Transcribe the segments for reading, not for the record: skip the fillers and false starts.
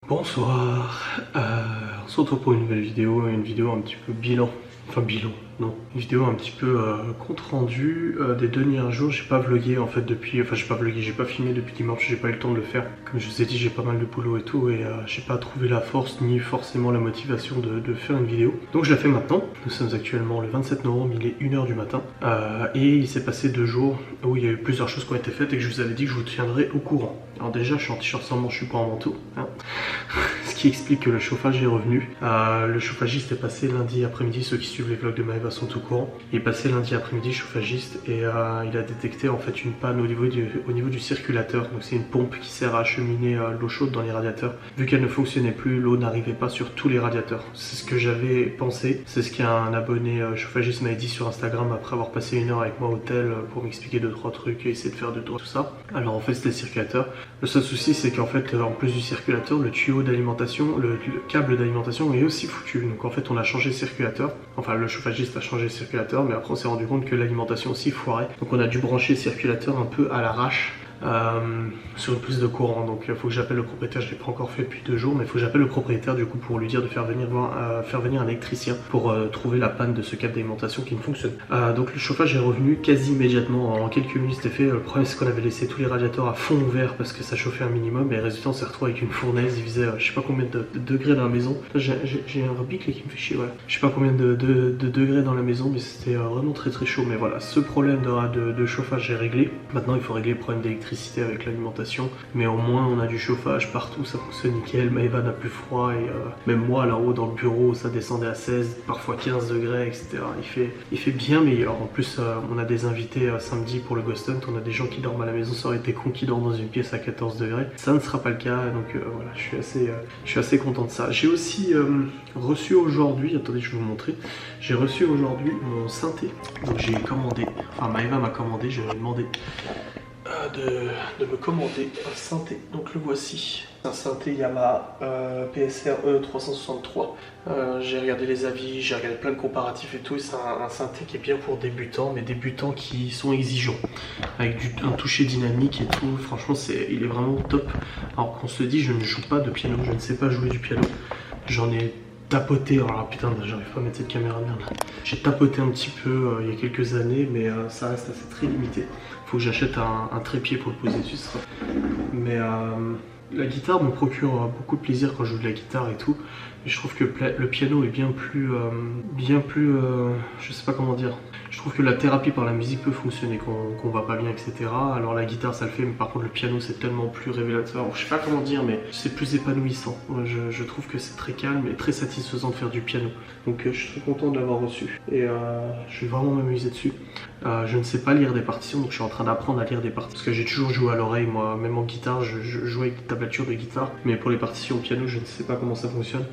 Bonsoir, on se retrouve pour une nouvelle vidéo, une vidéo un petit peu bilan, non, une vidéo un petit peu compte rendu des derniers jours. J'ai pas vlogué en fait depuis, j'ai pas filmé depuis dimanche, j'ai pas eu le temps de le faire. Comme je vous ai dit, j'ai pas mal de boulot et tout, et j'ai pas trouvé la force ni forcément la motivation de faire une vidéo. Donc je la fais maintenant. Nous sommes actuellement le 27 novembre, il est 1h du matin, et il s'est passé 2 jours où il y a eu plusieurs choses qui ont été faites et que je vous avais dit que je vous tiendrai au courant. Alors déjà, je suis en t-shirt sans manche, je suis pas en manteau, hein. Ce qui explique que le chauffage est revenu. Le chauffagiste est passé lundi après-midi, ceux qui suivent les vlogs de Maëva sont au courant. Il est passé lundi après-midi chauffagiste et il a détecté en fait une panne au niveau du circulateur. Donc c'est une pompe qui sert à acheminer l'eau chaude dans les radiateurs. Vu qu'elle ne fonctionnait plus, l'eau n'arrivait pas sur tous les radiateurs. C'est ce que j'avais pensé, c'est ce qu'un abonné chauffagiste m'avait dit sur Instagram après avoir passé 1 heure avec moi au tel pour m'expliquer 2-3 trucs et essayer de faire 2-3 tout ça. Alors en fait c'était le circulateur. Le seul souci c'est qu'en fait en plus du circulateur, le tuyau d'alimentation, le câble d'alimentation est aussi foutu. Donc en fait on a changé le circulateur, enfin le chauffagiste a changé le circulateur, mais après on s'est rendu compte que l'alimentation aussi foirait. Donc on a dû brancher le circulateur un peu à l'arrache. Sur une prise de courant, donc il faut que j'appelle le propriétaire. Je l'ai pas encore fait depuis 2 jours, mais il faut que j'appelle le propriétaire du coup pour lui dire de faire venir un électricien pour trouver la panne de ce câble d'alimentation qui ne fonctionne. Donc le chauffage est revenu quasi immédiatement, en quelques minutes c'était fait. Le problème c'est qu'on avait laissé tous les radiateurs à fond ouvert parce que ça chauffait un minimum, et résultat on s'est retrouvé avec une fournaise. Il faisait je sais pas combien de degrés dans la maison. J'ai un rebicle qui me fait chier, ouais. Je sais pas combien de degrés dans la maison, mais c'était vraiment très chaud. Mais voilà, ce problème de chauffage est réglé. Maintenant il faut régler le problème d'électricité avec l'alimentation, mais au moins on a du chauffage partout, ça fonctionne nickel. Maëva n'a plus froid, et même moi là-haut dans le bureau ça descendait à 16, parfois 15 degrés, etc. Il fait bien meilleur. En plus on a des invités samedi pour le Ghost Hunt, on a des gens qui dorment à la maison. Ça aurait été con qui dorment dans une pièce à 14 degrés, ça ne sera pas le cas, donc voilà, je suis assez content de ça. J'ai aussi reçu aujourd'hui, attendez je vais vous montrer, j'ai reçu aujourd'hui mon synthé. Donc j'ai commandé, enfin Maëva m'a commandé, j'ai demandé de me commander un synthé, donc le voici. Un synthé Yamaha PSR-E 363. J'ai regardé les avis, j'ai regardé plein de comparatifs et tout, et c'est un synthé qui est bien pour débutants, mais débutants qui sont exigeants, avec un toucher dynamique et tout. Franchement il est vraiment top. Alors qu'on se dit, je ne joue pas de piano, je ne sais pas jouer du piano. J'en ai tapoté, alors putain j'arrive pas à mettre cette caméra de merde là. J'ai tapoté un petit peu il y a quelques années, mais ça reste assez très limité. Faut que j'achète un trépied pour le poser dessus. Mais la guitare me procure beaucoup de plaisir quand je joue de la guitare et tout. Mais je trouve que le piano est bien plus, je sais pas comment dire. Je trouve que la thérapie par la musique peut fonctionner quand on va pas bien, etc. Alors la guitare ça le fait, mais par contre le piano c'est tellement plus révélateur. Alors, je sais pas comment dire, mais c'est plus épanouissant. Je trouve que c'est très calme et très satisfaisant de faire du piano. Donc je suis très content de l'avoir reçu, et je vais vraiment m'amuser dessus. Je ne sais pas lire des partitions, donc je suis en train d'apprendre à lire des partitions. Parce que j'ai toujours joué à l'oreille, moi, même en guitare, je joue avec des tablatures de guitare. Mais pour les partitions au piano, je ne sais pas comment ça fonctionne,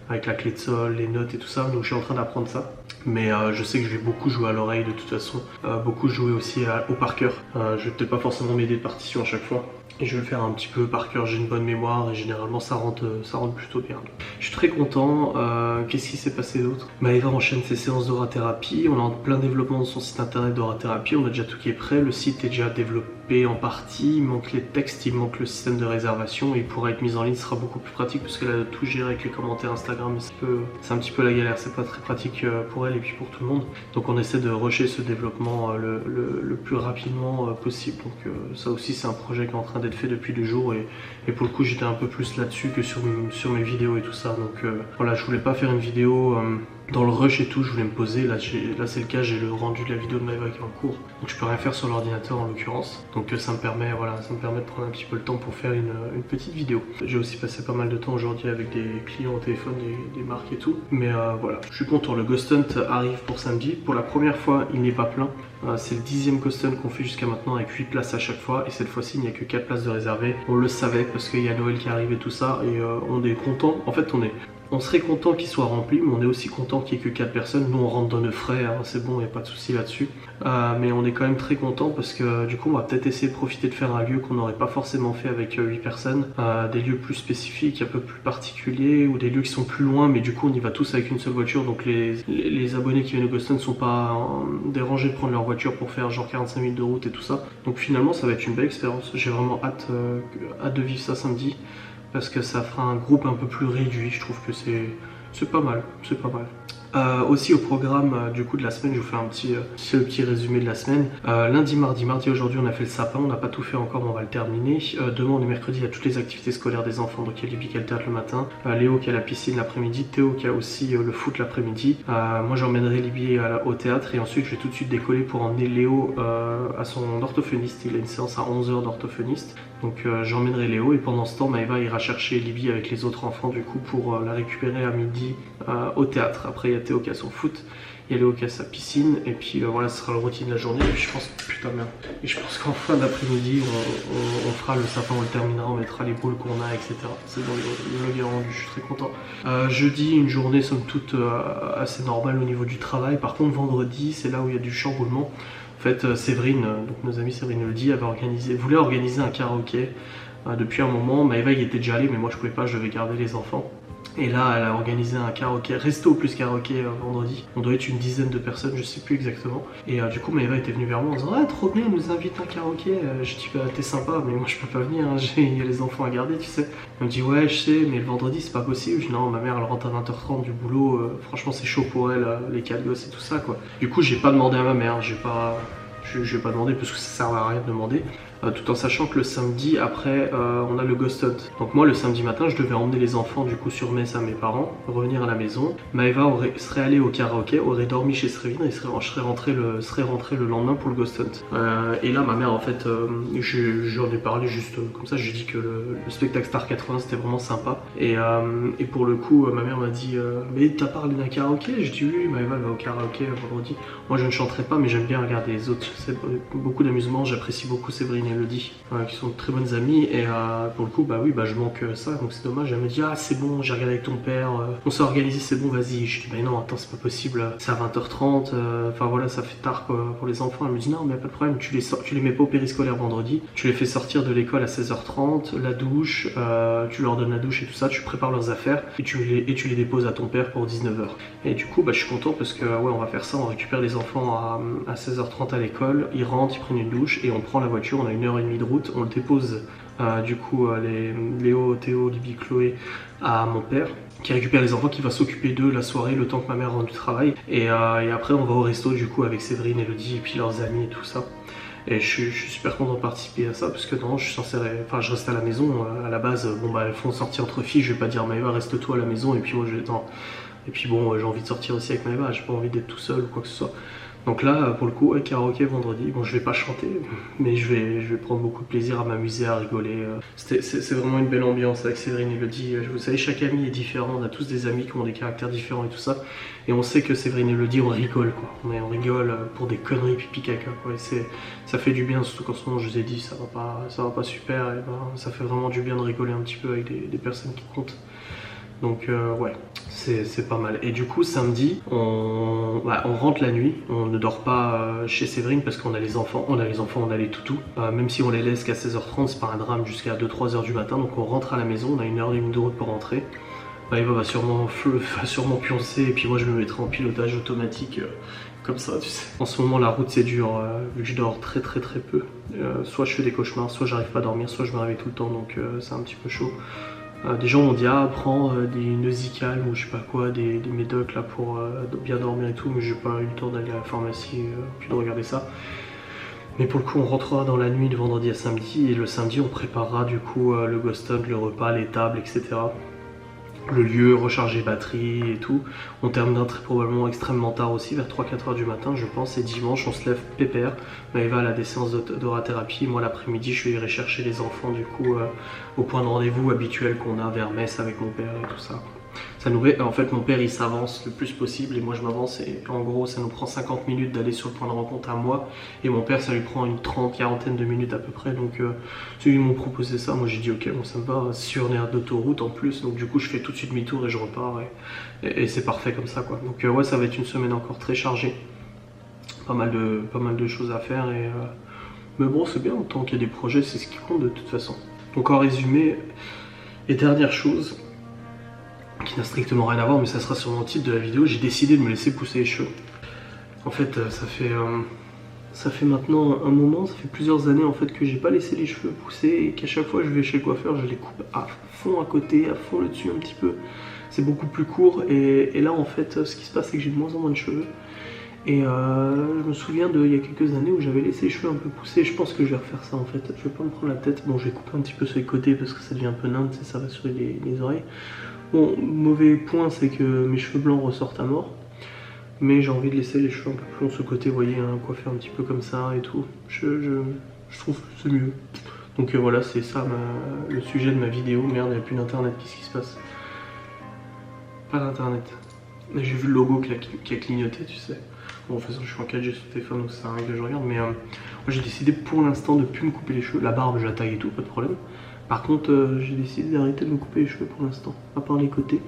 avec la clé de sol, les notes et tout ça. Donc je suis en train d'apprendre ça. Mais je sais que je vais beaucoup jouer à l'oreille de toute façon. Beaucoup jouer aussi au par cœur. Je vais peut-être pas forcément m'aider de partition à chaque fois. Et je vais le faire un petit peu par cœur, j'ai une bonne mémoire et généralement ça rentre plutôt bien. Je suis très content. Qu'est-ce qui s'est passé d'autre? Maëva enchaîne ses séances d'aura-thérapie. On est en plein développement de son site internet d'aura-thérapie. On a déjà tout qui est prêt. Le site est déjà développé en partie. Il manque les textes, il manque le système de réservation. Et il pourra être mis en ligne, ce sera beaucoup plus pratique parce qu'elle a tout géré avec les commentaires Instagram. C'est un petit peu la galère, c'est pas très pratique pour elle et puis pour tout le monde. Donc on essaie de rusher ce développement le plus rapidement possible. Donc ça aussi c'est un projet qui est en train d'être fait depuis 2 jours, et pour le coup j'étais un peu plus là-dessus que sur mes vidéos et tout ça. Donc voilà, je voulais pas faire une vidéo dans le rush et tout, je voulais me poser. Là c'est le cas, j'ai le rendu de la vidéo de Maëva qui est en cours, donc je peux rien faire sur l'ordinateur en l'occurrence. Donc ça me permet de prendre un petit peu le temps pour faire une petite vidéo. J'ai aussi passé pas mal de temps aujourd'hui avec des clients au téléphone, des marques et tout. Mais voilà, je suis content. Le Ghost Hunt arrive pour samedi. Pour la première fois, il n'est pas plein. C'est le 10e Ghost Hunt qu'on fait jusqu'à maintenant avec 8 places à chaque fois. Et cette fois-ci, il n'y a que 4 places de réservées. On le savait parce qu'il y a Noël qui arrive et tout ça. Et on est content. En fait, on serait content qu'il soit rempli, mais on est aussi content qu'il n'y ait que 4 personnes. Nous on rentre dans nos frais, hein, c'est bon, il n'y a pas de souci là-dessus. Mais on est quand même très content parce que du coup on va peut-être essayer de profiter de faire un lieu qu'on n'aurait pas forcément fait avec 8 personnes. Des lieux plus spécifiques, un peu plus particuliers, ou des lieux qui sont plus loin, mais du coup on y va tous avec une seule voiture. Donc les abonnés qui viennent au Ghost Hunt ne sont pas dérangés de prendre leur voiture pour faire genre 45 minutes de route et tout ça. Donc finalement ça va être une belle expérience. J'ai vraiment hâte de vivre ça samedi. parce que ça fera un groupe un peu plus réduit. Je trouve que c'est pas mal, c'est pas mal. Aussi au programme du coup de la semaine, je vous fais le petit résumé de la semaine. Lundi, mardi aujourd'hui on a fait le sapin, on n'a pas tout fait encore mais on va le terminer. Demain on est mercredi, il y a toutes les activités scolaires des enfants, donc il y a Libby qui a le théâtre le matin, Léo qui a la piscine l'après-midi, Théo qui a aussi le foot l'après-midi. Moi j'emmènerai Libby au théâtre et ensuite je vais tout de suite décoller pour emmener Léo à son orthophoniste. Il a une séance à 11 h d'orthophoniste, donc j'emmènerai Léo et pendant ce temps Maëva ira chercher Libby avec les autres enfants du coup pour la récupérer à midi au théâtre. Après il y a Théo qui a son foot, il y a Léo qui a sa piscine et puis voilà, ce sera le routine de la journée. Et puis je pense, putain merde, et je pense qu'en fin d'après-midi on fera le sapin, on le terminera, on mettra les boules qu'on a, etc. C'est bon, le vlog est rendu, je suis très content. Jeudi, une journée somme toute assez normale au niveau du travail. Par contre vendredi, c'est là où il y a du chamboulement. En fait Séverine, donc nos amis Séverine et Elodie voulait organiser un karaoké depuis un moment. Maëva y était déjà allée mais moi je pouvais pas, je devais garder les enfants. Et là, elle a organisé un karaoké, resto plus karaoké vendredi. On doit être une dizaine de personnes, je sais plus exactement. Et du coup, Maëva était venue vers moi en disant « Ah, trop bien, elle nous invite un karaoké. » Je dis « Bah, t'es sympa, mais moi je peux pas venir, hein. Il y a les enfants à garder, tu sais. » Elle me dit « Ouais, je sais, mais le vendredi, c'est pas possible. » Je dis « Non, ma mère, elle rentre à 20 h 30 du boulot. Franchement, c'est chaud pour elle, les 4 gosses et tout ça, quoi. » Du coup, j'ai pas demandé à ma mère, je vais pas demander parce que ça sert à rien de demander. Tout en sachant que le samedi après on a le Ghost Hunt. Donc moi le samedi matin je devais emmener les enfants du coup sur Metz à mes parents, revenir à la maison. Maëva serait allée au karaoké, aurait dormi chez Séverine et serait rentré le lendemain pour le Ghost Hunt. Et là ma mère en fait, j'en ai parlé juste comme ça, j'ai dit que le spectacle Star 80 c'était vraiment sympa. Et pour le coup ma mère m'a dit mais t'as parlé d'un karaoké? J'ai dit oui, Maëva elle va au karaoké vendredi. Moi je ne chanterai pas mais j'aime bien regarder les autres, c'est beaucoup d'amusement, j'apprécie beaucoup Séverine et Elodie qui sont de très bonnes amies et pour le coup bah oui bah je manque ça donc c'est dommage. Elle me dit ah c'est bon, j'ai regardé avec ton père, on s'est organisé, c'est bon, vas-y. Je dis bah non attends, c'est pas possible, c'est à 20 h 30, enfin voilà, ça fait tard quoi, pour les enfants. Elle me dit non mais pas de problème, tu les mets pas au périscolaire vendredi, tu les fais sortir de l'école à 16 h 30, la douche, tu leur donnes la douche et tout ça, tu prépares leurs affaires et tu les déposes à ton père pour 19 h. Et du coup bah je suis content parce que ouais on va faire ça, on récupère les enfants à 16 h 30 à l'école, ils rentrent, ils prennent une douche et on prend la voiture, on a 1 h 30 de route, on le dépose du coup Léo, Théo, Libby, Chloé à mon père qui récupère les enfants, qui va s'occuper d'eux la soirée le temps que ma mère rentre du travail et après on va au resto du coup avec Séverine, Elodie et puis leurs amis et tout ça. Et je suis super content de participer à ça parce que non, je suis censé, enfin je reste à la maison à la base. Bon bah elles font sortir entre filles, je vais pas dire Maëva reste toi à la maison et puis moi je vais et puis bon j'ai envie de sortir aussi avec Maëva, j'ai pas envie d'être tout seul ou quoi que ce soit. Donc là, pour le coup, karaoké vendredi. Bon, je vais pas chanter, mais je vais prendre beaucoup de plaisir à m'amuser, à rigoler. C'est vraiment une belle ambiance avec Séverine et Elodie. Vous savez, chaque ami est différent. On a tous des amis qui ont des caractères différents et tout ça. Et on sait que Séverine et Elodie, on rigole, quoi. On rigole pour des conneries pipi caca, quoi. Et ça fait du bien, surtout qu'en ce moment, je vous ai dit, ça va pas super. Et ben, ça fait vraiment du bien de rigoler un petit peu avec des personnes qui comptent. Donc ouais, c'est pas mal. Et du coup samedi, on rentre la nuit, on ne dort pas chez Séverine parce qu'on a les enfants, on a les toutous. Même si on les laisse qu'à 16 h 30, c'est pas un drame jusqu'à 2-3 h du matin. Donc on rentre à la maison, on a 1 h 30 de route pour rentrer. Eva va sûrement pioncer et puis moi je me mettrai en pilotage automatique comme ça, tu sais. En ce moment la route c'est dur, vu que je dors très peu. Soit je fais des cauchemars, soit j'arrive pas à dormir, soit je me réveille tout le temps, donc c'est un petit peu chaud. Des gens m'ont dit ah prends des Neusicalm ou je sais pas quoi, des médocs là pour bien dormir et tout, mais j'ai pas eu le temps d'aller à la pharmacie puis de regarder ça. Mais pour le coup on rentrera dans la nuit de vendredi à samedi et le samedi on préparera du coup le Ghost Hunt, le repas, les tables, etc. Le lieu, recharger batterie et tout. On terminera très probablement extrêmement tard aussi, vers 3-4 h du matin je pense, et dimanche on se lève pépère. Maëva a des séances d'orathérapie, moi l'après-midi je vais aller chercher les enfants du coup au point de rendez-vous habituel qu'on a vers Metz avec mon père et tout ça. En fait mon père il s'avance le plus possible et moi je m'avance et en gros ça nous prend 50 minutes d'aller sur le point de rencontre à moi et mon père ça lui prend une 30-40 de minutes à peu près, donc ils m'ont proposé ça, moi j'ai dit ok bon ça me va, si on est à d'autoroute en plus, donc du coup je fais tout de suite demi-tour et je repars et c'est parfait comme ça quoi. Donc ouais ça va être une semaine encore très chargée, pas mal de choses à faire mais bon c'est bien, tant qu'il y a des projets c'est ce qui compte de toute façon. Donc en résumé, et dernière chose qui n'a strictement rien à voir mais ça sera sur mon titre de la vidéo, j'ai décidé de me laisser pousser les cheveux. En fait ça Ça fait maintenant un moment, ça fait plusieurs années en fait que j'ai pas laissé les cheveux pousser et qu'à chaque fois que je vais chez le coiffeur, je les coupe à fond à côté, à fond le dessus un petit peu. C'est beaucoup plus court et là en fait ce qui se passe c'est que j'ai de moins en moins de cheveux. Et je me souviens il y a quelques années où j'avais laissé les cheveux un peu pousser. Je pense que je vais refaire ça en fait. Je vais pas me prendre la tête. Bon, je vais couper un petit peu sur les côtés parce que ça devient un peu nain, ça va sur les oreilles. Bon, mauvais point, c'est que mes cheveux blancs ressortent à mort. Mais j'ai envie de laisser les cheveux un peu plus longs sur le côté, vous voyez, un coiffeur un petit peu comme ça et tout. Je trouve que c'est mieux. Donc voilà, c'est ça le sujet de ma vidéo. Merde, il n'y a plus d'internet, qu'est-ce qui se passe? Pas d'internet. J'ai vu le logo qui a clignoté, tu sais. Bon, de toute façon, je suis en 4G sur le téléphone, donc ça arrive que je regarde. Mais moi, j'ai décidé pour l'instant de ne plus me couper les cheveux. La barbe, je la taille et tout, pas de problème. Par contre, j'ai décidé d'arrêter de me couper les cheveux pour l'instant. À part les côtés,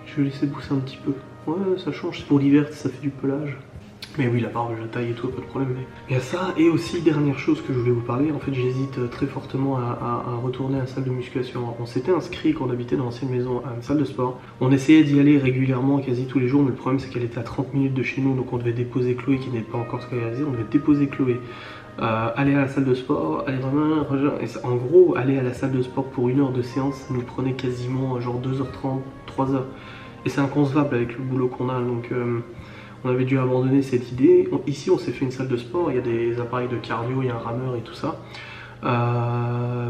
je vais laisser pousser un petit peu. Ouais, ça change. C'est pour l'hiver, ça fait du pelage. Mais oui, la barbe, je la taille et tout, pas de problème. Mais il y a ça, et aussi, dernière chose que je voulais vous parler, en fait, j'hésite très fortement à retourner à la salle de musculation. On s'était inscrit quand on habitait dans l'ancienne maison à une salle de sport. On essayait d'y aller régulièrement, quasi tous les jours, mais le problème, c'est qu'elle était à 30 minutes de chez nous, donc on devait déposer Chloé qui n'est pas encore scolarisée, on devait déposer Chloé. Aller à la salle de sport, aller vraiment, et ça, en gros, aller à la salle de sport pour 1 heure de séance, ça nous prenait quasiment genre 2h30, 3h. Et c'est inconcevable avec le boulot qu'on a, donc on avait dû abandonner cette idée. Ici, on s'est fait une salle de sport, il y a des appareils de cardio, il y a un rameur et tout ça.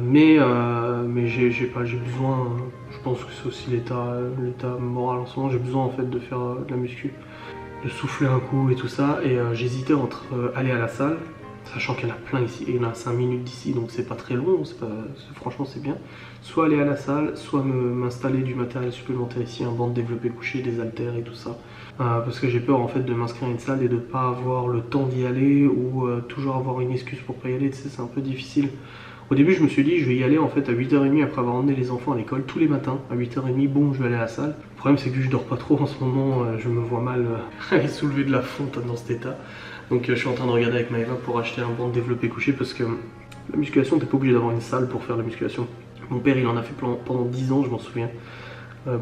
Mais j'ai besoin, je pense que c'est aussi l'état moral en ce moment, j'ai besoin en fait de faire de la muscu, de souffler un coup et tout ça. Et j'hésitais entre aller à la salle, sachant qu'il y en a plein ici, et il y en a 5 minutes d'ici, donc c'est pas très long, franchement c'est bien. Soit aller à la salle, soit m'installer du matériel supplémentaire ici, un banc de développé couché, des haltères et tout ça. Parce que j'ai peur en fait de m'inscrire à une salle et de pas avoir le temps d'y aller, ou toujours avoir une excuse pour pas y aller, tu sais, c'est un peu difficile. Au début je me suis dit je vais y aller en fait à 8h30 après avoir emmené les enfants à l'école tous les matins. À 8h30, bon, je vais aller à la salle. Le problème c'est que je dors pas trop en ce moment, je me vois mal aller soulever de la fonte dans cet état. Donc je suis en train de regarder avec Maëva pour acheter un banc de développé couché, parce que la musculation, t'es pas obligé d'avoir une salle pour faire la musculation. Mon père il en a fait pendant 10 ans, je m'en souviens.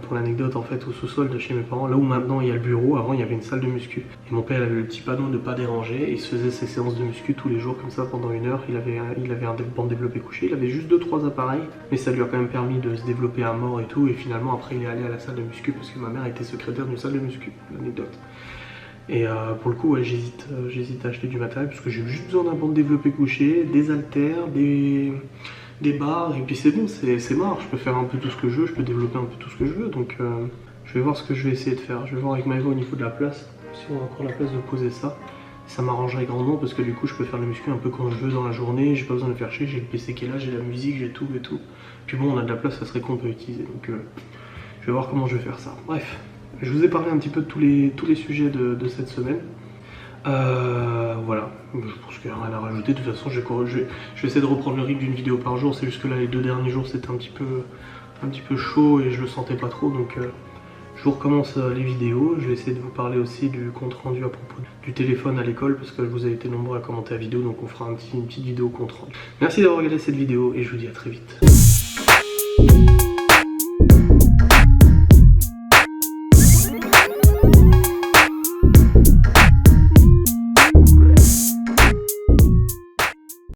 Pour l'anecdote, en fait, au sous-sol de chez mes parents, là où maintenant il y a le bureau, avant il y avait une salle de muscu. Et mon père avait le petit panneau de pas déranger, et il se faisait ses séances de muscu tous les jours comme ça pendant 1 heure. Il avait un banc de développé couché, il avait juste 2-3 appareils, mais ça lui a quand même permis de se développer à mort et tout. Et finalement après il est allé à la salle de muscu parce que ma mère était secrétaire d'une salle de muscu, l'anecdote. Et pour le coup, ouais, j'hésite à acheter du matériel parce que j'ai juste besoin d'un banc de développé couché, des haltères, des barres, et puis c'est bon, c'est marre. Je peux faire un peu tout ce que je veux, je peux développer un peu tout ce que je veux. Donc je vais voir ce que je vais essayer de faire. Je vais voir avec Maëva au niveau de la place, si on a encore la place de poser ça. Ça m'arrangerait grandement parce que du coup je peux faire la muscu un peu quand je veux dans la journée, j'ai pas besoin de faire chier, j'ai le PC qui est là, j'ai la musique, j'ai tout et tout. Puis bon, on a de la place, ça serait con de utiliser, donc je vais voir comment je vais faire ça. Bref. Je vous ai parlé un petit peu de tous les sujets de cette semaine. Voilà, je pense qu'il n'y a rien à rajouter. De toute façon, je vais essayer de reprendre le rythme d'une vidéo par jour. C'est juste que là, les 2 derniers jours, c'était un petit peu chaud et je le sentais pas trop. Donc, je vous recommence les vidéos. Je vais essayer de vous parler aussi du compte rendu à propos du téléphone à l'école, parce que vous avez été nombreux à commenter la vidéo. Donc, on fera une petite vidéo compte rendu. Merci d'avoir regardé cette vidéo et je vous dis à très vite.